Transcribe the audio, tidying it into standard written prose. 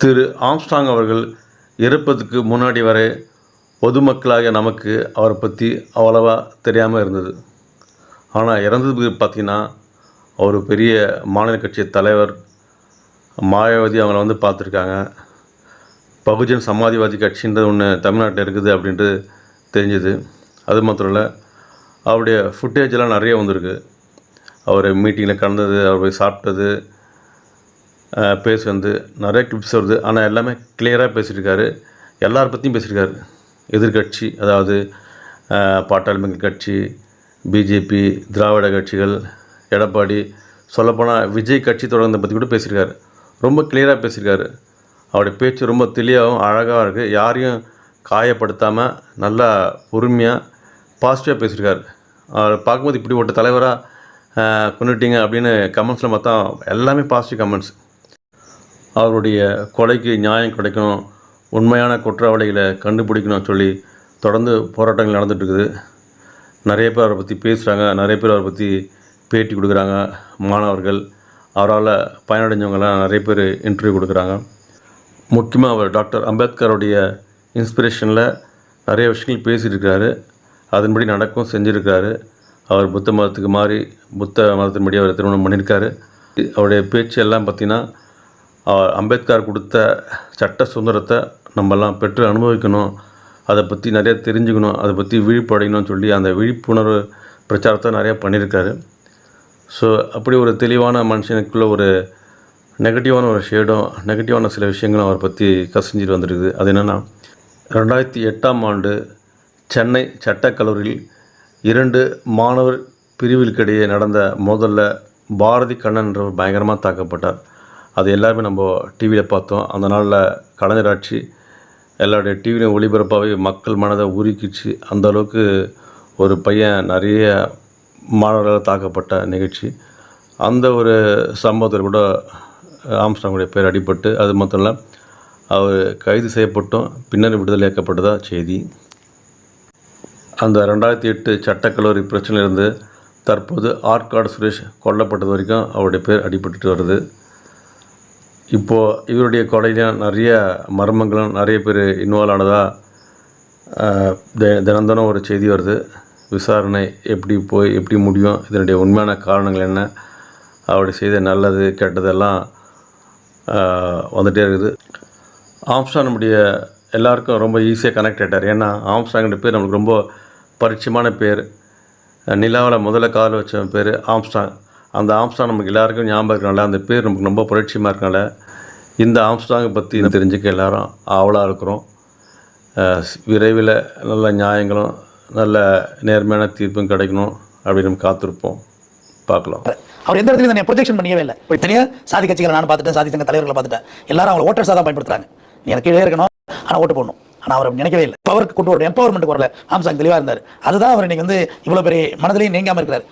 திரு Armstrong அவர்கள் இறப்பதற்கு முன்னாடி வரை பொதுமக்களாகிய நமக்கு அவரை பற்றி அவ்வளவா தெரியாமல் இருந்தது. ஆனால் இறந்ததுக்கு பார்த்திங்கன்னா அவர் பெரிய மாநில கட்சி தலைவர் மாயாவதி அவங்கள வந்து பார்த்துருக்காங்க. பகுஜன் சமாஜ்வாதி கட்சின்றது ஒன்று தமிழ்நாட்டில் இருக்குது அப்படின்ட்டு தெரிஞ்சுது. அது மாத்திரம் இல்லை, அவருடைய ஃபுட்டேஜெல்லாம் நிறைய வந்திருக்கு. அவர் மீட்டிங்கில் கலந்தது, அவர் போய் சாப்பிட்டது, பேசுனது, நிறைய கிளிப்ஸ் வருது. ஆனால் எல்லாமே கிளியராக பேசியிருக்காரு. எல்லார் பற்றியும் பேசியிருக்காரு. எதிர்கட்சி, அதாவது பாட்டாளி மக்கள் கட்சி, பிஜேபி, திராவிட கட்சிகள், எடப்பாடி, சொல்லப்போனால் விஜய் கட்சி தொடர்ந்ததை பற்றி கூட பேசியிருக்காரு. ரொம்ப கிளியராக பேசியிருக்காரு. அவருடைய பேச்சு ரொம்ப தெளிவாகவும் அழகாக இருக்குது. யாரையும் காயப்படுத்தாமல் நல்லா பொறுமையாக பாசிட்டிவாக பேசியிருக்காரு. அவர் பார்க்கும்போது இப்படி ஒரு தலைவராக கொண்டுட்டீங்க அப்படின்னு கமெண்ட்ஸில் பார்த்தா எல்லாமே பாசிட்டிவ் கமெண்ட்ஸ். அவருடைய கொலைக்கு நியாயம் கிடைக்கணும், உண்மையான குற்றவாளிகளை கண்டுபிடிக்கணும்னு சொல்லி தொடர்ந்து போராட்டங்கள் நடந்துகிட்ருக்குது. நிறைய பேர் அவரை பற்றி பேசுகிறாங்க, நிறைய பேர் அவரை பற்றி பேட்டி கொடுக்குறாங்க. மாணவர்கள், அவரால் பயனடைஞ்சவங்களாம் நிறைய பேர் இன்டர்வியூ கொடுக்குறாங்க. முக்கியமாக அவர் டாக்டர் அம்பேத்கருடைய இன்ஸ்பிரேஷனில் நிறைய விஷயங்கள் பேசியிருக்கிறாரு. அதன்படி நடக்கும் செஞ்சுருக்காரு. அவர் புத்த மதத்துக்கு மாறி புத்த மதத்தின்படி அவர் திருமணம் பண்ணியிருக்காரு. அவருடைய பேச்சு எல்லாம் பார்த்திங்கன்னா அம்பேத்கர் கொடுத்த சட்ட சுதந்திரத்தை நம்மெல்லாம் பெற்று அனுபவிக்கணும், அதை பற்றி நிறையா தெரிஞ்சுக்கணும், அதை பற்றி விழிப்படையணும்னு சொல்லி அந்த விழிப்புணர்வு பிரச்சாரத்தை நிறையா பண்ணியிருக்காரு. ஸோ அப்படி ஒரு தெளிவான மனுஷனுக்குள்ளே ஒரு நெகட்டிவான ஒரு ஷேடும், நெகட்டிவான சில விஷயங்களும் அவரை பற்றி கசிஞ்சிட்டு வந்துருக்குது. அது என்னென்னா, 2008ஆம் ஆண்டு சென்னை சட்டக்கல்லூரியில் 2 மாணவர் பிரிவுகளுக்கிடையே நடந்த மோதலில் பாரதி கண்ணன் என்ற பயங்கரமாக தாக்கப்பட்டார். அது எல்லாருமே நம்ம டிவியில் பார்த்தோம். அந்த நாளில் கலைஞர் ஆட்சி எல்லாருடைய டிவிலையும் ஒளிபரப்பாகவே மக்கள் மனதை உருக்கிச்சு. அந்தளவுக்கு ஒரு பையன் நிறைய மாணவர்களால் தாக்கப்பட்ட நிகழ்ச்சி. அந்த ஒரு சம்பவத்தில் கூட ஆம்ஸ்ட்ராங்குடைய பேர் அடிபட்டு, அது மட்டும் இல்லை அவர் கைது செய்யப்பட்டும் பின்னர் விடுதலையாக்கப்பட்டதாக செய்தி. அந்த 2008 சட்டக்கல்லூரி பிரச்சனையிலிருந்து தற்போது ஆற்காடு சுரேஷ் கொல்லப்பட்டது வரைக்கும் அவருடைய பேர் அடிபட்டுட்டு வருது. இப்போது இவருடைய கொலையிலும் நிறைய மர்மங்களும் நிறைய பேர் இன்வால்வ் ஆனதாக தினம் ஒரு செய்தி வருது. விசாரணை எப்படி முடியும், இதனுடைய உண்மையான காரணங்கள் என்ன, அவருடைய செய்த நல்லது கெட்டதெல்லாம் வந்துகிட்டே இருக்குது. ஆம்ஸ்ட்ராங் நம்முடைய எல்லாருக்கும் ரொம்ப ஈஸியாக கனெக்ட் ஆகிட்டார். ஏன்னா ஆம்ஸ்ட்ராங்கிற பேர் நம்மளுக்கு ரொம்ப பரிச்சயமான பேர். நிலாவில் முதல்ல கால் வச்ச பேர் ஆம்ஸ்ட்ராங். அந்த ஆம்ஸ்ட்ராங் நமக்கு எல்லாருக்கும் ஞாபகம் இருக்கனால, அந்த பேர் நமக்கு ரொம்ப பரிச்சயமாக இருக்கனால இந்த ஆம்ஸ்ட்ராங்கை பற்றி தெரிஞ்சுக்க எல்லாரும் ஆவலாக இருக்கிறோம். விரைவில் நல்ல நியாயங்களும் நல்ல நேர்மையான தீர்ப்பும் கிடைக்கணும் அப்படின்னு நம்ம காத்திருப்போம். பார்க்கலாம். அவர் எந்த இடத்துலையும் தனியாக ப்ரொஜெக்ஷன் பண்ணியவே இல்லை. இப்போ தனியாக சாதி கட்சிகளை நான் பார்த்துட்டேன், சாதி சங்க தலைவர்களை பார்த்துட்டேன். எல்லாரும் அவங்க ஓட்டர்ஸாக தான் பயன்படுத்துறாங்க. நீ எனக்கு கீழே இருக்கணும், ஆனால் ஓட்டு போடணும். ஆனால் அவர் நினைக்கவே இல்லை. பவருக்கு கொண்டு வரணும், எம்பவர்மெண்ட்டுக்கு வரல. ஆம்ஸ்ட்ராங் தெளிவாக இருந்தார். அதுதான் அவர் இன்னைக்கு வந்து இவ்வளோ பெரிய மனதிலையும் நீங்காமல் இருக்கிறார்.